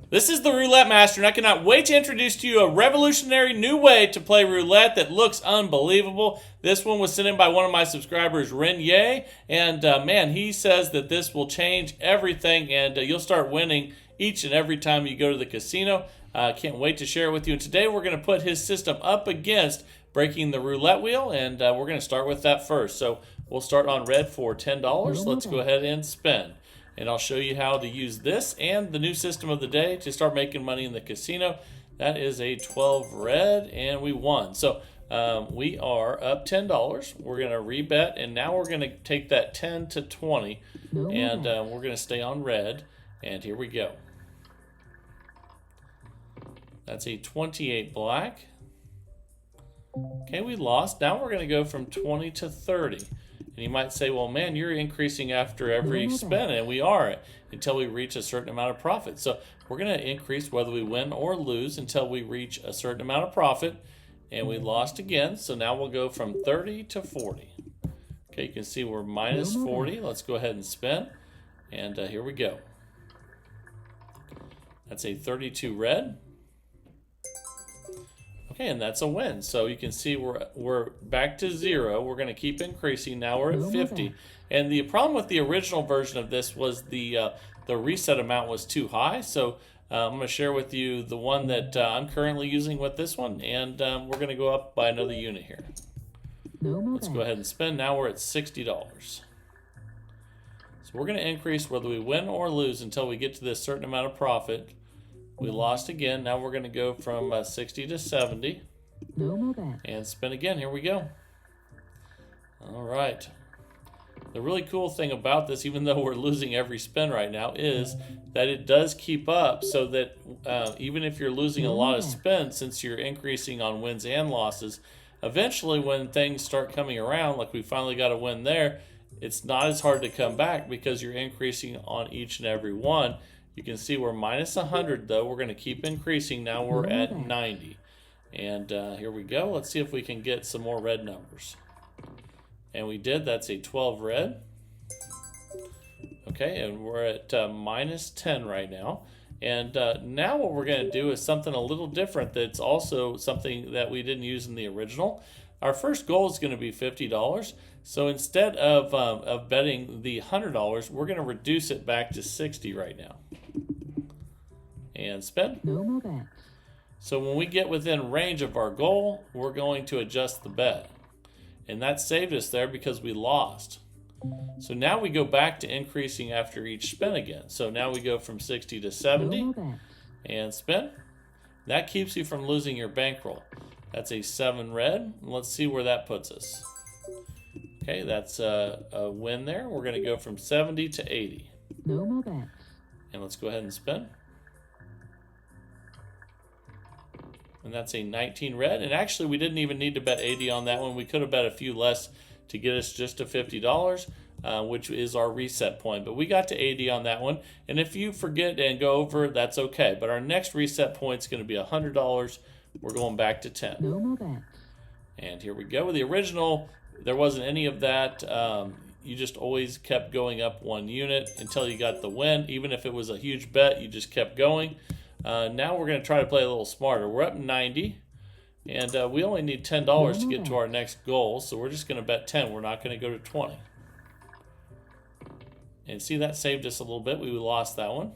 This is the Roulette Master, and I cannot wait to introduce to you a revolutionary new way to play roulette that looks unbelievable. This one was sent in by one of my subscribers, Renier, and man, he says that this will change everything, and you'll start winning each and every time you go to the casino. Can't wait to share it with you. And today we're going to put his system up against breaking the roulette wheel, and we're going to start with that first. So we'll start on red for $10. Let's go ahead and spin. And I'll show you how to use this and the new system of the day to start making money in the casino. That is a 12 red, and we won. So we are up $10. We're going to rebet, and now we're going to take that 10 to 20, and we're going to stay on red. And here we go. That's a 28 black. Okay, we lost. Now we're going to go from 20 to 30. And you might say, well, man, you're increasing after every spin, and we are until we reach a certain amount of profit. So we're going to increase whether we win or lose until we reach a certain amount of profit, and we lost again. So now we'll go from 30 to 40. Okay, you can see we're minus 40. Let's go ahead and spin, and here we go. That's a 32 red. Okay, and that's a win. So you can see we're back to 0. We're going to keep increasing. Now we're at 50. And the problem with the original version of this was the reset amount was too high. So I'm going to share with you the one that I'm currently using with this one, and we're going to go up by another unit here. Let's go ahead and spin. Now we're at $60. So we're going to increase whether we win or lose until we get to this certain amount of profit. We lost again. Now we're going to go from 60 to 70. And spin again. Here we go. All right. The really cool thing about this, even though we're losing every spin right now, is that it does keep up so that even if you're losing a lot of spins, since you're increasing on wins and losses, eventually when things start coming around, like we finally got a win there, it's not as hard to come back because you're increasing on each and every one. You can see we're minus 100, though. We're going to keep increasing. Now we're at 90. And here we go. Let's see if we can get some more red numbers. And we did. That's a 12 red. Okay, and we're at minus 10 right now. And now what we're going to do is something a little different that's also something that we didn't use in the original. Our first goal is going to be $50. So instead of betting the $100, we're going to reduce it back to 60 right now. And spin. So when we get within range of our goal, we're going to adjust the bet. And that saved us there because we lost. So now we go back to increasing after each spin again. So now we go from 60 to 70 and spin. That keeps you from losing your bankroll. That's a 7 red. Let's see where that puts us. Okay, that's a win there. We're going to go from 70 to 80. And let's go ahead and spin. And that's a 19 red. And actually, we didn't even need to bet 80 on that one. We could have bet a few less to get us just to $50, which is our reset point. But we got to 80 on that one. And if you forget and go over, that's okay. But our next reset point is going to be $100. We're going back to 10. And here we go. With the original, there wasn't any of that. You just always kept going up one unit until you got the win. Even if it was a huge bet, you just kept going. Now we're going to try to play a little smarter. We're up 90, and we only need $10 to get to our next goal, so we're just going to bet 10. We're not going to go to 20. And see, that saved us a little bit. We lost that one.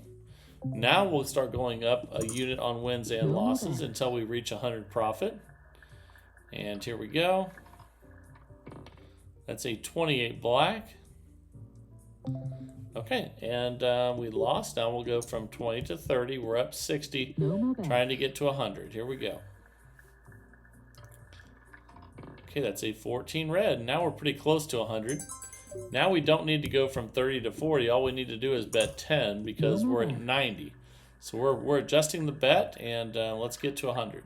Now we'll start going up a unit on wins and losses until we reach 100 profit. And here we go. That's a 28 black. Okay, and we lost. Now we'll go from 20 to 30. We're up 60, trying to get to 100. Here we go. Okay, that's a 14 red. Now we're pretty close to 100. Now we don't need to go from 30 to 40. All we need to do is bet 10 because we're at 90. So we're adjusting the bet, and let's get to 100.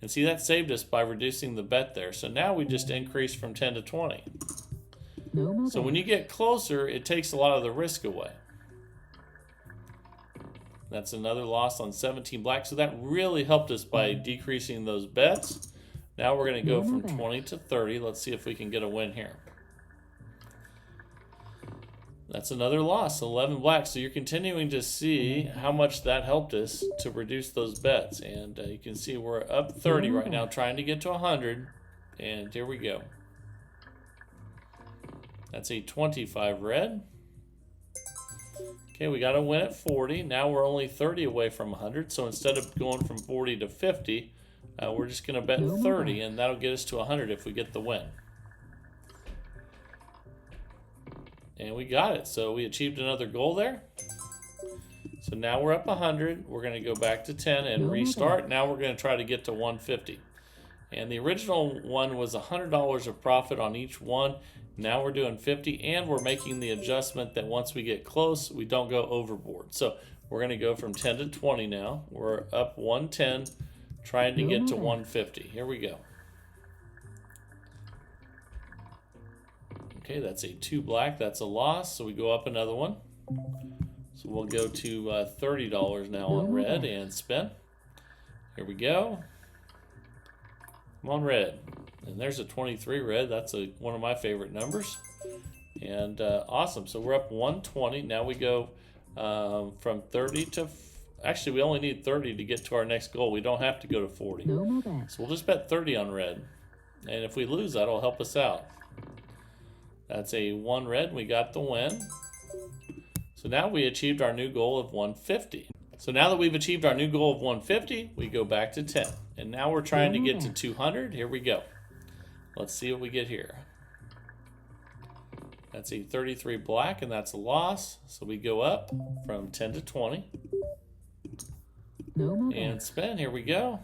And see, that saved us by reducing the bet there. So now we just increase from 10 to 20. So when you get closer, it takes a lot of the risk away. That's another loss on 17 black. So that really helped us by decreasing those bets. Now we're going to go from 20 to 30. Let's see if we can get a win here. That's another loss, 11 black. So you're continuing to see how much that helped us to reduce those bets. And you can see we're up 30 right now, trying to get to 100. And here we go. That's a 25 red. Okay, we got a win at 40. Now we're only 30 away from 100. So instead of going from 40 to 50, we're just going to bet 30, and that'll get us to 100 if we get the win. And we got it. So we achieved another goal there. So now we're up 100. We're going to go back to 10 and restart. Now we're going to try to get to 150. And the original one was $100 of profit on each one. Now we're doing 50, and we're making the adjustment that once we get close, we don't go overboard. So we're going to go from 10 to 20 now. We're up 110, trying to get to 150. Here we go. Okay, that's a 2 black. That's a loss. So we go up another one. So we'll go to $30 now on red and spin. Here we go. Come on, red. And there's a 23 red. That's one of my favorite numbers. And awesome. So we're up 120. Now we go from 30 to... Actually, we only need 30 to get to our next goal. We don't have to go to 40. So we'll just bet 30 on red. And if we lose, that'll help us out. That's a 1 red, and we got the win. So now we achieved our new goal of 150. So now that we've achieved our new goal of 150, we go back to 10. And now we're trying to get to 200. Here we go. Let's see what we get here. That's a 33 black, and that's a loss. So we go up from 10 to 20. And spin. Here we go.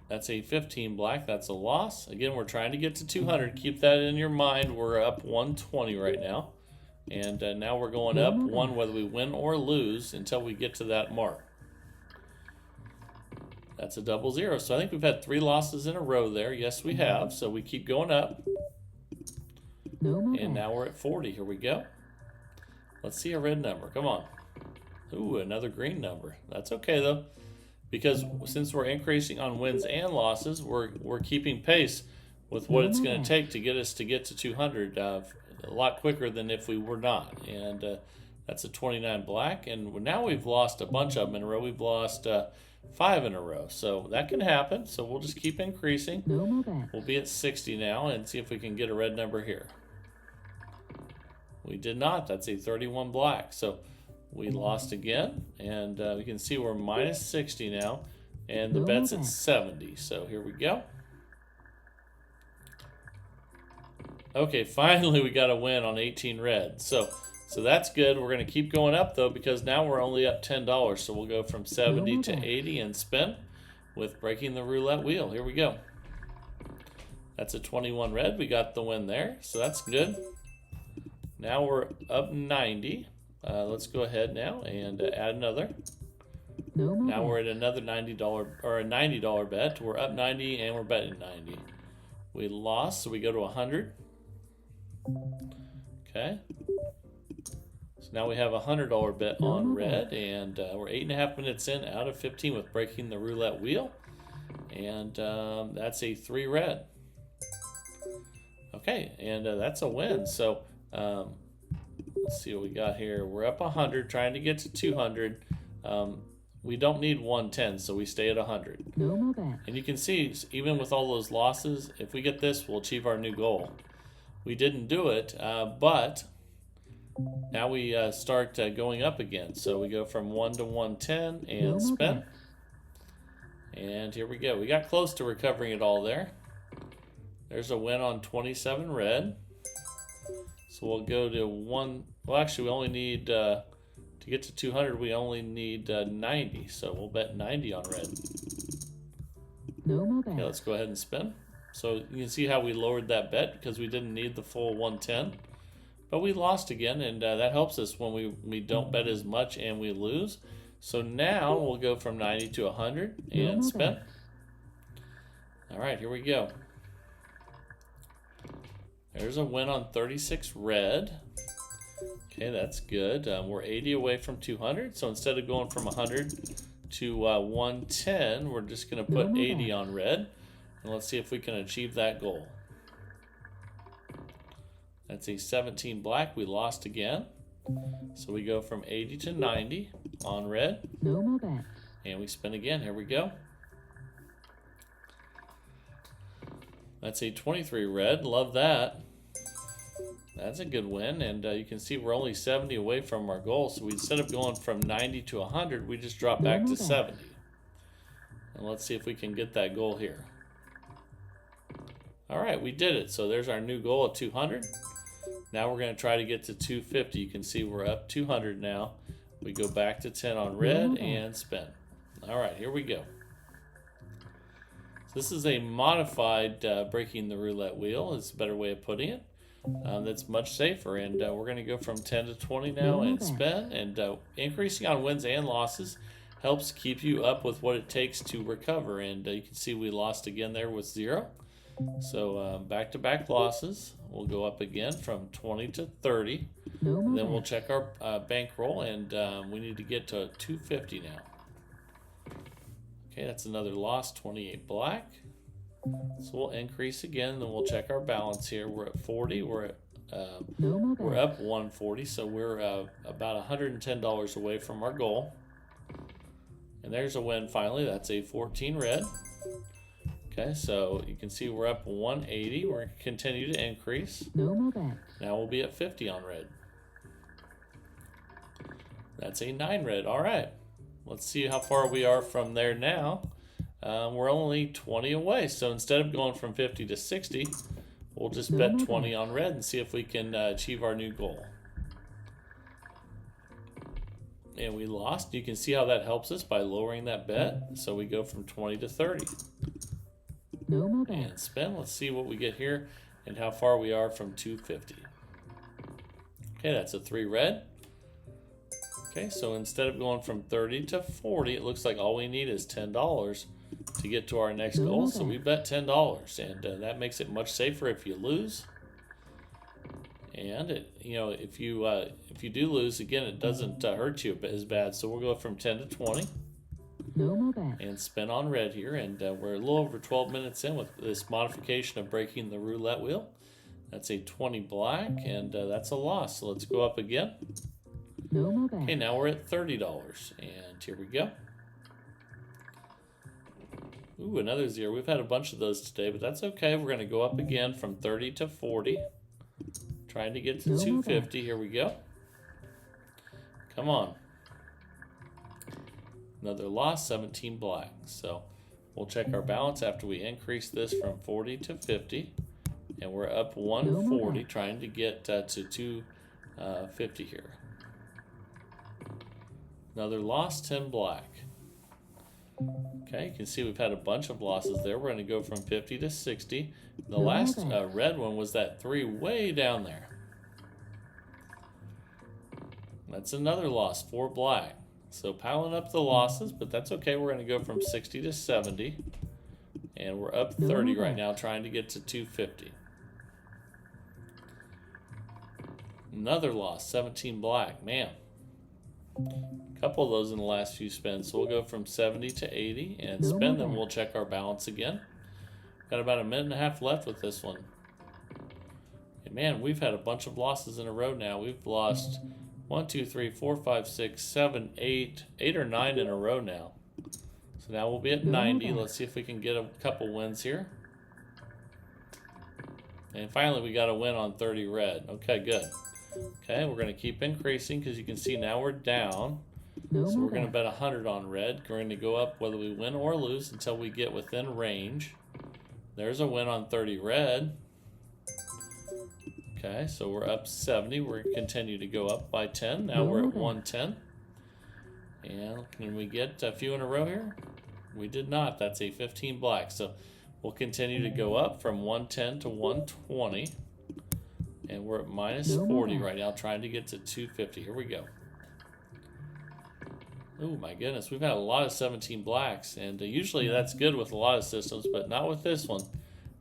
That's a 15 black. That's a loss. Again, we're trying to get to 200. Keep that in your mind. We're up 120 right now. And now we're going up one whether we win or lose until we get to that mark. That's a 00. So I think we've had 3 losses in a row there. Yes, we have. So we keep going up. And now we're at 40. Here we go. Let's see a red number. Come on. Ooh, another green number. That's okay, though. Because since we're increasing on wins and losses, we're keeping pace with what it's going to take to get us to get to 200 a lot quicker than if we were not. And that's a 29 black. And now we've lost a bunch of them in a row. We've lost 5 in a row. So that can happen. So we'll just keep increasing. We'll be at 60 now and see if we can get a red number here. We did not. That's a 31 black. So we lost again, and we can see we're minus 60 now, and the bet's at 70. So here we go. Okay, finally we got a win on 18 red. So that's good. We're going to keep going up, though, because now we're only up $10. So we'll go from 70 to 80 and spin with breaking the roulette wheel. Here we go. That's a 21 red. We got the win there, so that's good. Now we're up 90. Let's go ahead now and add another. Now we're at another $90 or a $90 bet. We're up 90 and we're betting 90. We lost, so we go to 100. Okay. So now we have a $100 bet on red, and we're 8.5 minutes in out of 15 with breaking the roulette wheel, and that's a 3 red. Okay, and that's a win. So. Let's see what we got here. We're up 100, trying to get to 200. We don't need 110, so we stay at 100. And you can see, even with all those losses, if we get this, we'll achieve our new goal. We didn't do it, but now we start going up again. So we go from 1 to 110 and spin. And here we go. We got close to recovering it all there. There's a win on 27 red. So we'll go to 1. Well, actually, we only need, to get to 200, we only need 90. So we'll bet 90 on red. Okay, let's go ahead and spin. So you can see how we lowered that bet because we didn't need the full 110. But we lost again, and that helps us when we don't bet as much and we lose. So now we'll go from 90 to 100 and spin. All right, here we go. There's a win on 36 red. Okay, that's good. We're 80 away from 200. So instead of going from 100 to 110, we're just going to put 80 on red. And let's see if we can achieve that goal. That's a 17 black. We lost again. So we go from 80 to 90 on red. No more bets. And we spin again. Here we go. That's a 23 red. Love that. That's a good win. And you can see we're only 70 away from our goal. So instead of going from 90 to 100, we just drop back to 70. And let's see if we can get that goal here. All right, we did it. So there's our new goal of 200. Now we're going to try to get to 250. You can see we're up 200 now. We go back to 10 on red and spin. All right, here we go. So this is a modified breaking the roulette wheel. It's a better way of putting it. That's much safer. And we're going to go from 10 to 20 now and spin. And increasing on wins and losses helps keep you up with what it takes to recover. And you can see we lost again there with 0. So back-to-back losses. We'll go up again from 20 to 30. Then we'll check our bankroll, and we need to get to 250 now. Okay, that's another loss, 28 black. So we'll increase again, then we'll check our balance here. We're at 40. We're up 140, so we're about $110 away from our goal. And there's a win finally. That's a 14 red. Okay, so you can see we're up 180. We're going to continue to increase. No more bets. Now we'll be at 50 on red. That's a 9 red. All right. Let's see how far we are from there now. We're only 20 away. So instead of going from 50 to 60, we'll just bet 20 on red and see if we can achieve our new goal. And we lost. You can see how that helps us by lowering that bet. So we go from 20 to 30. No more bets. And spin. Let's see what we get here and how far we are from 250. Okay, that's a 3 red. Okay, so instead of going from 30 to 40, it looks like all we need is $10 to get to our next goal. So we bet $10, and that makes it much safer if you lose. And if you do lose, again, it doesn't hurt you as bad. So we'll go from 10 to 20. No more bets. And spin on red here, and we're a little over 12 minutes in with this modification of breaking the roulette wheel. That's a 20 black, and that's a loss. So let's go up again. No more bets. Okay, now we're at $30, and here we go. Ooh, another 0. We've had a bunch of those today, but that's okay. We're going to go up again from 30 to 40. Trying to get to 250. Here we go. Come on. Another loss, 17 black. So we'll check our balance after we increase this from 40 to 50. And we're up 140, trying to get to 250 here. Another loss, 10 black. Okay, you can see we've had a bunch of losses there. We're going to go from 50 to 60. The last red one was that 3 way down there. That's another loss, 4 black. So piling up the losses, but that's okay. We're going to go from 60 to 70. And we're up 30 right now, trying to get to 250. Another loss, 17 black. Man. A couple of those in the last few spins. So we'll go from 70 to 80 and spin them. We'll check our balance again. Got about a minute and a half left with this one. And man, we've had a bunch of losses in a row now. We've lost 1, 2, 3, 4, 5, 6, 7, 8 or 9 in a row now. So now we'll be at 90. Let's see if we can get a couple wins here. And finally, we got a win on 30 red. Okay, good. Okay, we're going to keep increasing because you can see now we're down. So we're going to bet 100 on red. We're going to go up whether we win or lose until we get within range. There's a win on 30 red. Okay, so we're up 70. We're going to continue to go up by 10. Now we're at 110. And can we get a few in a row here? We did not. That's a 15 black. So we'll continue to go up from 110 to 120. And we're at minus 40 right now, trying to get to 250. Here we go. Oh my goodness, we've had a lot of 17 blacks, and usually that's good with a lot of systems, but not with this one.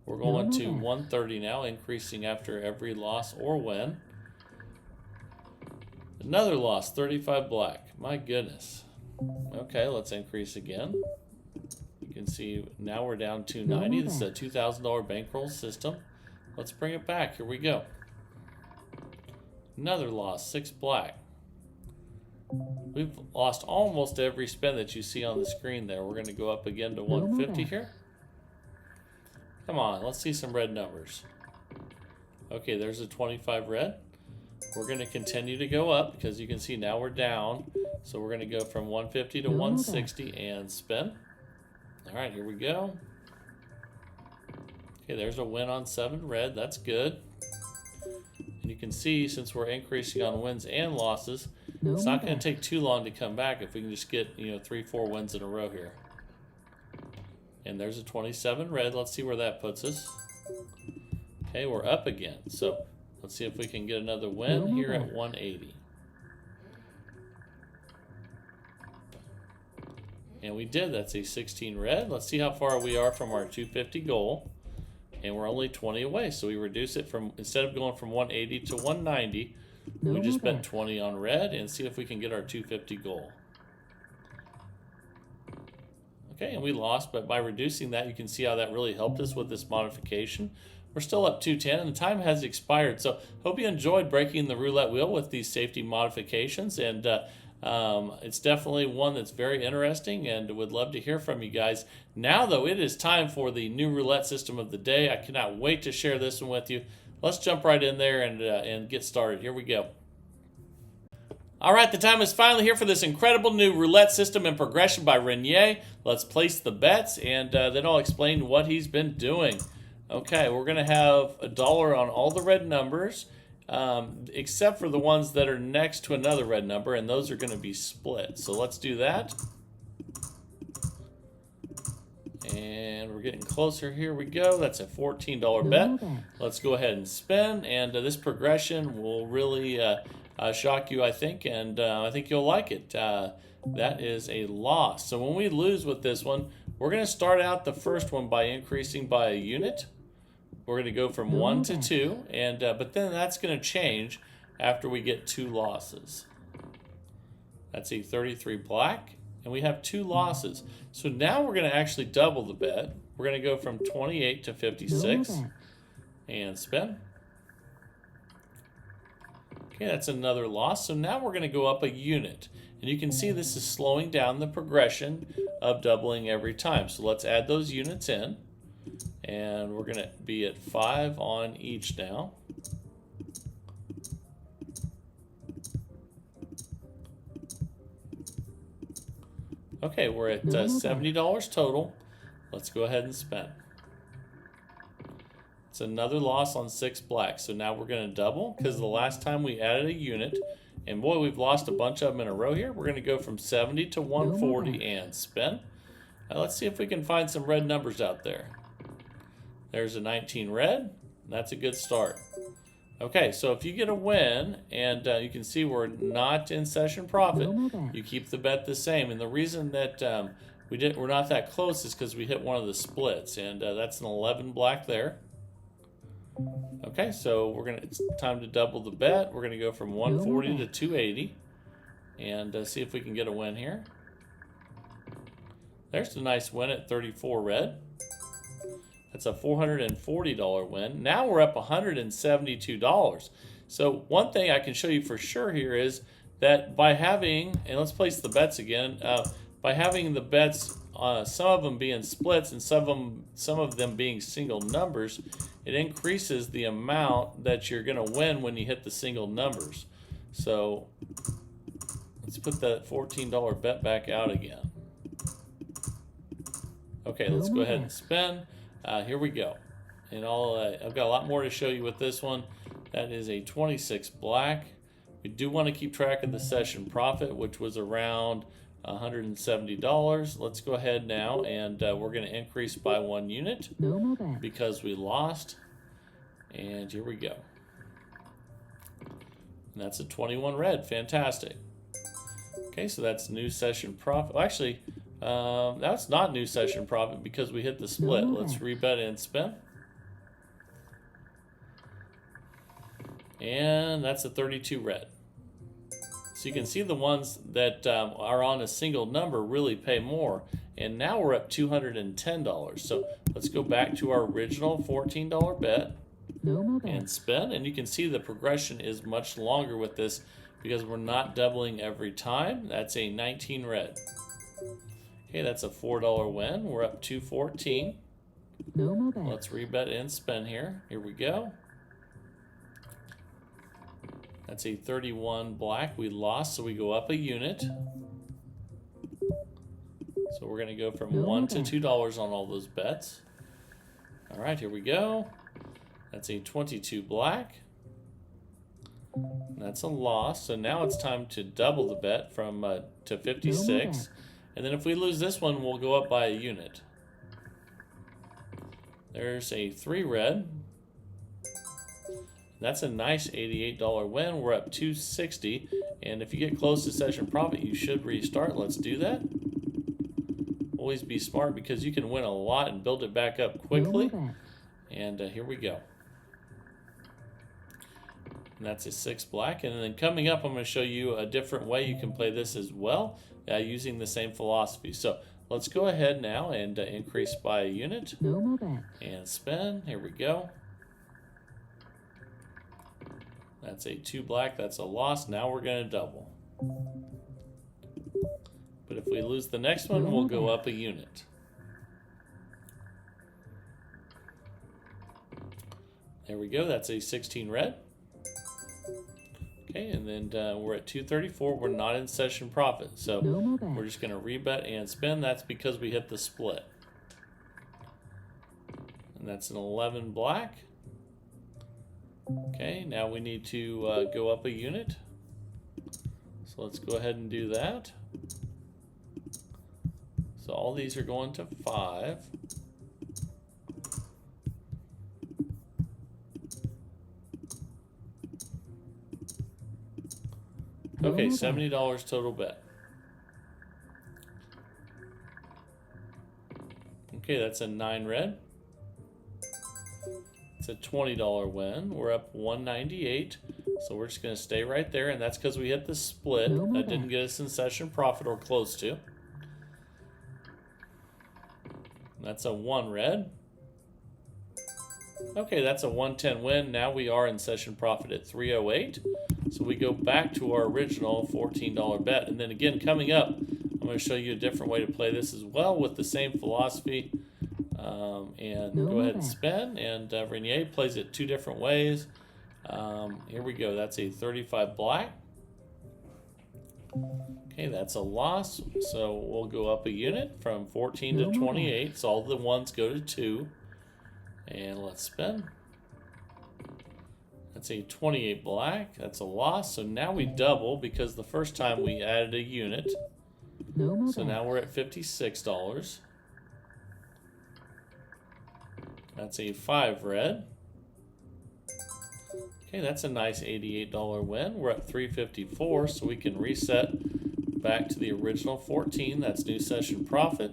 We're going to 130 now, increasing after every loss or win. Another loss, 35 black. My goodness. Okay, let's increase again. You can see now we're down 290. This is a $2,000 bankroll system. Let's bring it back. Here we go. Another loss, 6 black. We've lost almost every spin that you see on the screen there. We're going to go up again to 150 here. Come on, let's see some red numbers. Okay, there's a 25 red. We're going to continue to go up because you can see now we're down. So we're going to go from 150 to 160 and spin. All right, here we go. Okay, there's a win on 7 red. That's good. And you can see since we're increasing on wins and losses, it's not going to take too long to come back if we can just get, 3-4 wins in a row here. And there's a 27 red. Let's see where that puts us. Okay, we're up again. So let's see if we can get another win here at 180. And we did. That's a 16 red. Let's see how far we are from our 250 goal. And we're only 20 away. So we reduce it from, instead of going from 180 to 190, we just bet 20 on red and see if we can get our 250 goal. Okay, and we lost, but by reducing that, you can see how that really helped us with this modification. We're still up 210, and the time has expired. So hope you enjoyed breaking the roulette wheel with these safety modifications, and it's definitely one that's very interesting, and would love to hear from you guys. Now, though, it is time for the new roulette system of the day. I cannot wait to share this one with you. Let's jump right in there and get started. Here we go. All right, the time is finally here for this incredible new roulette system and progression by Renier. Let's place the bets, and then I'll explain what he's been doing. Okay, we're going to have $1 on all the red numbers, except for the ones that are next to another red number, and those are going to be split. So let's do that. And we're getting closer. Here we go. That's a $14 bet. Let's go ahead and spin, and this progression will really shock you, I think, and I think you'll like it. That is a loss. So when we lose with this one, we're going to start out the first one by increasing by a unit. We're going to go from 1 to 2, and but then that's going to change after we get 2 losses. That's a 33 black, and we have 2 losses. So now we're going to actually double the bet. We're going to go from 28 to 56 and spin. Okay, that's another loss. So now we're going to go up a unit. And you can see this is slowing down the progression of doubling every time. So let's add those units in. And we're going to be at 5 on each now. Okay, we're at $70 total. Let's go ahead and spend. It's another loss on 6 black. So now we're going to double because the last time we added a unit, and boy, we've lost a bunch of them in a row here. We're going to go from 70 to 140 and spin. Now let's see if we can find some red numbers out there. There's a 19 red. That's a good start. Okay, so if you get a win, and you can see we're not in session profit, you keep the bet the same. And the reason that we're not that close is because we hit one of the splits, and that's an 11 black there. Okay, so it's time to double the bet. We're gonna go from 140 to 280, and see if we can get a win here. There's a nice win at 34 red. That's a $440 win. Now we're up $172. So one thing I can show you for sure here is that by having, and let's place the bets again, by having the bets, some of them being splits and some of them being single numbers, it increases the amount that you're going to win when you hit the single numbers. So let's put that $14 bet back out again. Okay, let's go ahead and spin. Here we go. And I've got a lot more to show you with this one. That is a 26 black. We do want to keep track of the session profit, which was around $170. Let's go ahead now, and we're going to increase by 1 unit because we lost. And here we go. And that's a 21 red. Fantastic. Okay, so that's new session profit. Well, actually, that's not new session profit because we hit the split. Let's rebet and spin. And that's a 32 red. So you can see the ones that are on a single number really pay more. And now we're up $210. So let's go back to our original $14 bet. No more and bets. spin. And you can see the progression is much longer with this because we're not doubling every time. That's a 19 red. Okay, that's a $4 win. We're up 214. No more bets. Let's rebet and spin here. Here we go. That's a 31 black. We lost, so we go up a unit. So we're going to go from No $1 more to $2 on all those bets. All right, here we go. That's a 22 black. That's a loss. So now it's time to double the bet from to 56. And then if we lose this one, we'll go up by a unit. There's a 3 red. That's a nice $88 win. We're up 260. And if you get close to session profit, you should restart. Let's do that. Always be smart because you can win a lot and build it back up quickly. No more bets. And here we go. And that's a 6 black. And then coming up, I'm going to show you a different way you can play this as well using the same philosophy. So let's go ahead now and increase by a unit. No more bets. And spin. Here we go. That's a 2 black. That's a loss. Now we're going to double. But if we lose the next one, we'll go up a unit. There we go. That's a 16 red. Okay, and then we're at 234. We're not in session profit. So No more bets. we're just going to rebet and spin. That's because we hit the split. And that's an 11 black. Okay, now we need to go up a unit. So let's go ahead and do that. So all these are going to 5. Okay, $70 total bet. Okay, that's a 9 red. It's a $20 win. We're up 198. So we're just going to stay right there, and that's because we hit the split. That didn't get us in session profit or close to. That's a 1 red. Okay, that's a 110 win. Now we are in session profit at 308. So we go back to our original $14 bet. And then again, coming up, I'm going to show you a different way to play this as well with the same philosophy. Go ahead and spin. And Renier plays it 2 different ways. Here we go. That's a 35 black. Okay, that's a loss. So we'll go up a unit from 14 to 28. So all the ones go to 2. And let's spin. That's a 28 black. That's a loss. So now we double because the first time we added a unit. No more So now we're at $56. That's a 5 red. Okay, that's a nice $88 win. We're at 354, so we can reset back to the original 14. That's new session profit.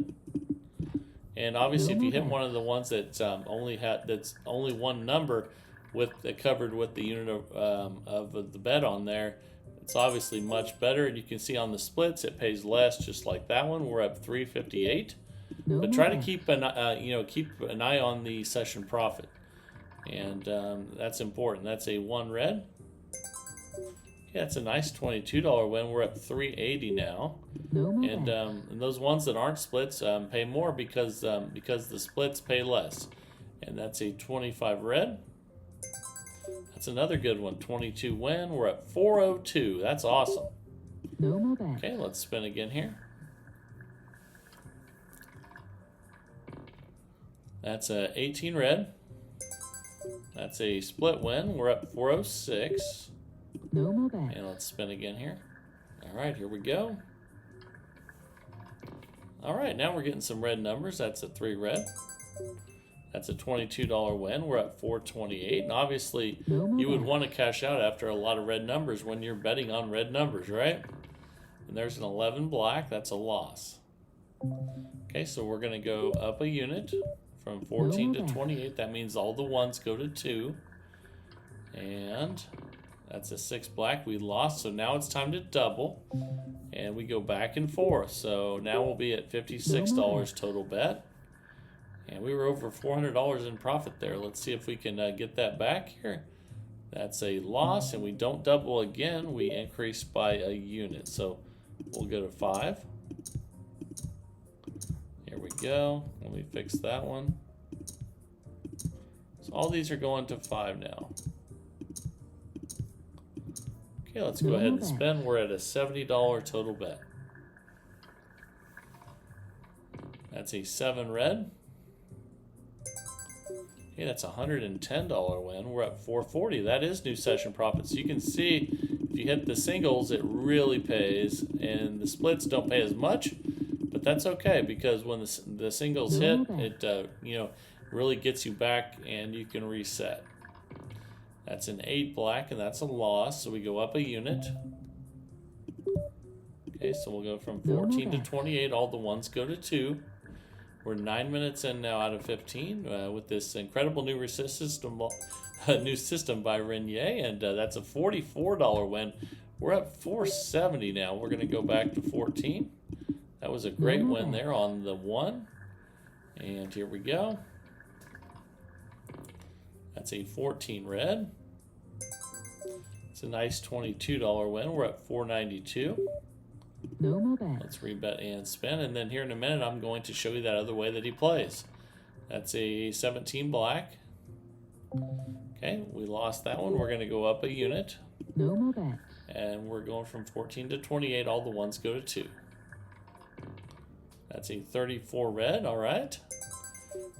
And obviously, if you hit one of the ones that's only one number covered with the unit of the bet on there, it's obviously much better. And you can see on the splits, it pays less, just like that one. We're up 358. But try to keep an eye on the session profit, and that's important. That's a 1 red. Yeah, it's a nice $22 win. We're up 380 now, and those ones that aren't splits pay more because the splits pay less. And that's a 25 red. That's another good one. 22 win. We're at 402. That's awesome. No more bets. Okay, let's spin again here. That's a 18 red. That's a split win. We're up 406. No more bets. And let's spin again here. All right, here we go. All right, now we're getting some red numbers. That's a 3 red. That's a $22 win. We're at 428. And obviously, you would want to cash out after a lot of red numbers when you're betting on red numbers, right? And there's an 11 black. That's a loss. Okay, so we're going to go up a unit from 14 to 28. That means all the ones go to 2. And that's a 6 black. We lost, so now it's time to double. And we go back and forth. So now we'll be at $56 total bet. And we were over $400 in profit there. Let's see if we can get that back here. That's a loss, and we don't double again. We increase by a unit. So we'll go to 5. Here we go. Let me fix that one. So all these are going to 5 now. Okay, let's go ahead and spin. We're at a $70 total bet. That's a 7 red. Okay, that's a $110 win. We're at 440. That is new session profit. So you can see if you hit the singles, it really pays, and the splits don't pay as much, but that's okay because when the singles hit, it really gets you back and you can reset. That's an 8 black, and that's a loss. So we go up a unit. Okay, so we'll go from 14 to 28. All the ones go to 2. We're 9 minutes in now out of 15 with this incredible new system by Renier, and that's a $44 win. We're at 470 now. We're going to go back to 14. That was a great win there on the 1. And here we go. That's a 14 red. It's a nice $22 win. We're at 492. No more bet. Let's rebet and spin, and then here in a minute I'm going to show you that other way that he plays. That's a 17 black. Okay, we lost that one. We're going to go up a unit. No more bet. And we're going from 14 to 28. All the ones go to 2. That's a 34 red. All right.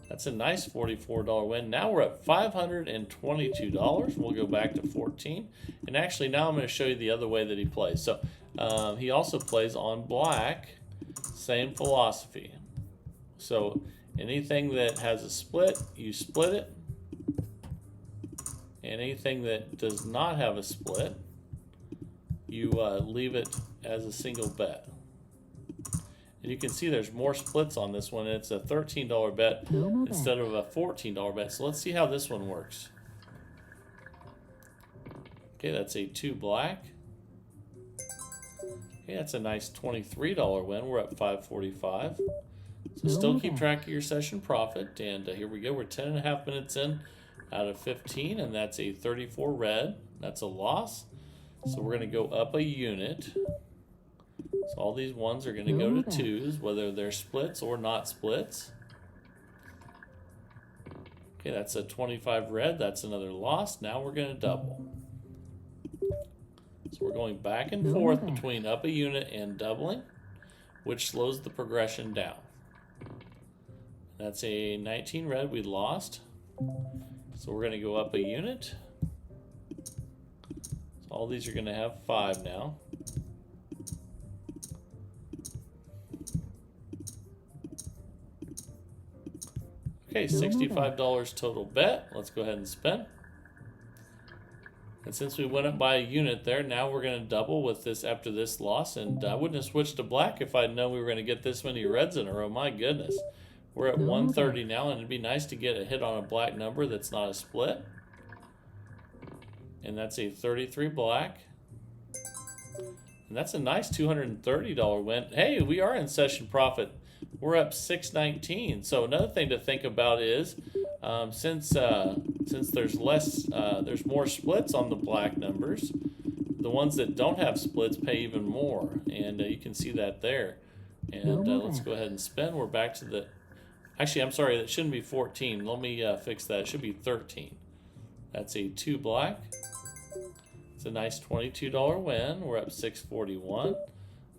That's a nice $44 win. Now we're at $522. We'll go back to 14. And actually now I'm going to show you the other way that he plays. So he also plays on black. Same philosophy. So anything that has a split, you split it. And anything that does not have a split, you leave it as a single bet. And you can see there's more splits on this one. It's a $13 bet instead of a $14 bet. So let's see how this one works. Okay, that's a 2 black. Okay, that's a nice $23 win. We're at 545. So still keep track of your session profit. And here we go. We're 10.5 minutes in out of 15, and that's a 34 red. That's a loss. So we're going to go up a unit. So all these ones are going to go to 2s, whether they're splits or not splits. Okay, that's a 25 red. That's another loss. Now we're going to double. So we're going back and forth between up a unit and doubling, which slows the progression down. That's a 19 red. We lost. So we're going to go up a unit. So all these are going to have 5 now. Okay, $65 total bet. Let's go ahead and spin. And since we went up by a unit there, now we're going to double with this after this loss. And I wouldn't have switched to black if I'd known we were going to get this many reds in a row. My goodness. We're at 130 now, and it'd be nice to get a hit on a black number that's not a split. And that's a 33 black. And that's a nice $230 win. Hey, we are in session profit. We're up 619. So another thing to think about is since there's there's more splits on the black numbers, the ones that don't have splits pay even more, and you can see that there. And let's go ahead and spin. We're back to the. Actually, I'm sorry. That shouldn't be 14. Let me fix that. It should be 13. That's a 2 black. It's a nice $22 win. We're up 641.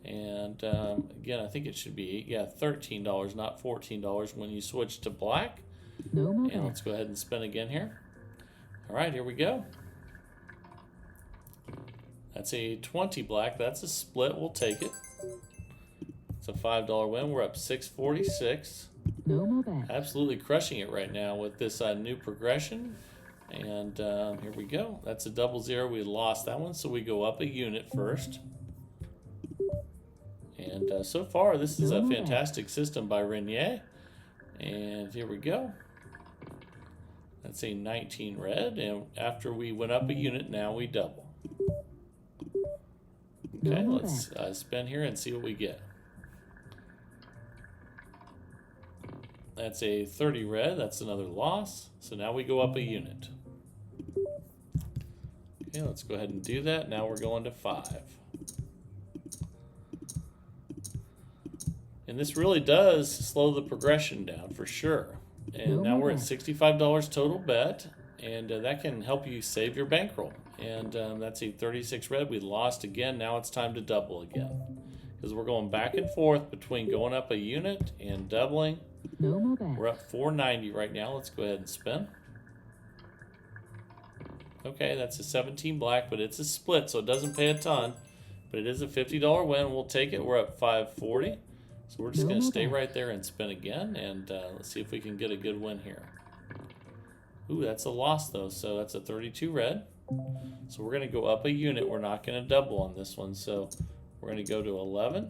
And again, I think it should be $13, not $14 when you switch to black. And let's go ahead and spin again here. All right, here we go. That's a 20 black. That's a split. We'll take it. It's a $5 win. We're up 646. Absolutely crushing it right now with this new progression. And here we go. That's a 00. We lost that one, so we go up a unit first. And so far, this is a fantastic system by Renier. And here we go. That's a 19 red. And after we went up a unit, now we double. Okay, let's spin here and see what we get. That's a 30 red. That's another loss. So now we go up a unit. Okay, let's go ahead and do that. Now we're going to 5. And this really does slow the progression down for sure. And now we're at $65 total bet, and that can help you save your bankroll. And that's a 36 red. We lost again. Now it's time to double again, because we're going back and forth between going up a unit and doubling. No more bets. We're up 490 right now. Let's go ahead and spin. Okay, that's a 17 black, but it's a split, so it doesn't pay a ton. But it is a $50 win. We'll take it. We're up 540. So we're just going to stay right there and spin again. And let's see if we can get a good win here. Ooh, that's a loss, though. So that's a 32 red. So we're going to go up a unit. We're not going to double on this one. So we're going to go to 11.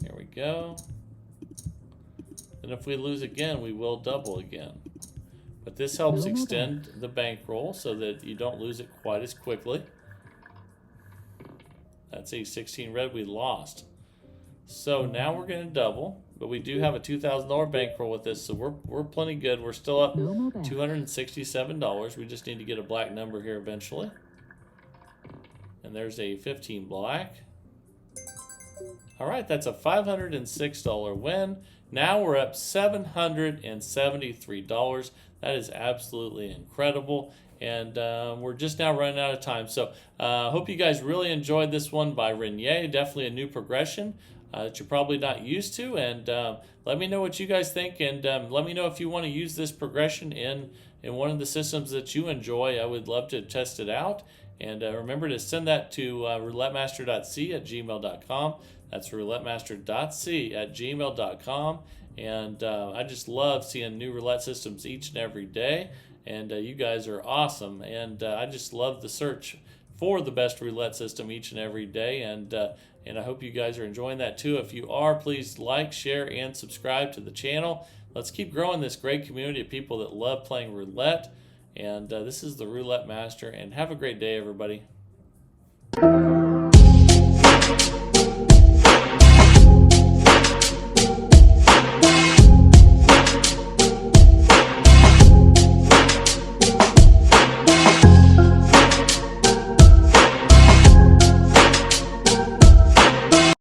There we go. And if we lose again, we will double again. But this helps extend the bankroll so that you don't lose it quite as quickly. That's a 16 red. We lost. So now we're going to double, but we do have a $2,000 bankroll with this, so we're plenty good. We're still up $267. We just need to get a black number here eventually. And there's a 15 black. All right, that's a $506 win. Now we're up $773. That is absolutely incredible. And we're just now running out of time. So hope you guys really enjoyed this one by Renier. Definitely a new progression that you're probably not used to. And let me know what you guys think. And let me know if you want to use this progression in one of the systems that you enjoy. I would love to test it out. And remember to send that to roulettemaster.c@gmail.com. That's roulettemaster.c@gmail.com. And I just love seeing new roulette systems each and every day. And you guys are awesome. And I just love the search for the best roulette system each and every day. And I hope you guys are enjoying that too. If you are, please like, share, and subscribe to the channel. Let's keep growing this great community of people that love playing roulette. And this is the Roulette Master. And have a great day, everybody.